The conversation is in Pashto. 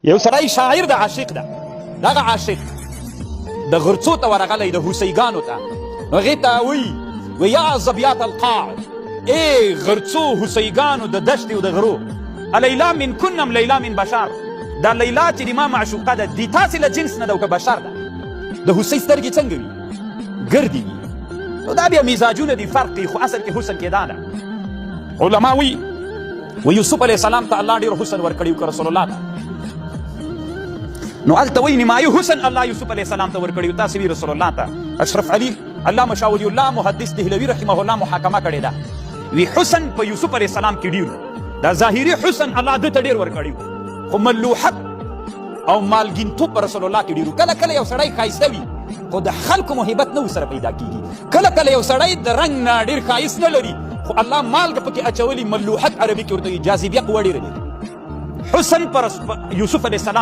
یو سړی شاعر د عاشق ده، دغه عاشق د غرڅو ته ورغلی د هوسیګانو ته، نو هغې ته وایي یا ظبیات القاع، ای غرڅو هوسیګانو د دشتې او د غرو، لیلا من کنم لیلا من بشر، دا لیلا چې د ما معشوقه ده دې تاسې له جنس نه ده او که بشر ده. د هوسۍ سترګې څنګه وي؟ ګردې وي. نو دا بیا مزاجونه دي فرق کوي، خو اصل کې حسن کې دا ده. علما وایي یوسف علیه السلام ته الله ډېر حسن ورکړی و که رسول الله ته، نو هلته وایي نیمایي حسن الله یوسف علیه السلام ته ورکړی و. تاسې وي رسول الله ته اشرف علي علامه شاه ولی الله محدث دهلوي رحمه الله محاکمه کړې ده، وی حسن په یوسف علیه السلام کې ډېر و، دا ظاهري حسن الله ده ته ډېر ورکړی و، خو ملوحت او مالګینتوب په رسول الله کې ډېر و. کله کله یو سړی ښایسته وي خو د خلکو محبت نه ورسره پیدا کېږي، کله کله یو سړی د رنګ نه ډېر ښایست نه لري خو الله مالګه پکې اچولي، ملوحت عربي کې ورته وایي، جاذبیه قوه ډېره لري. حسن پر یوسف علیه السلام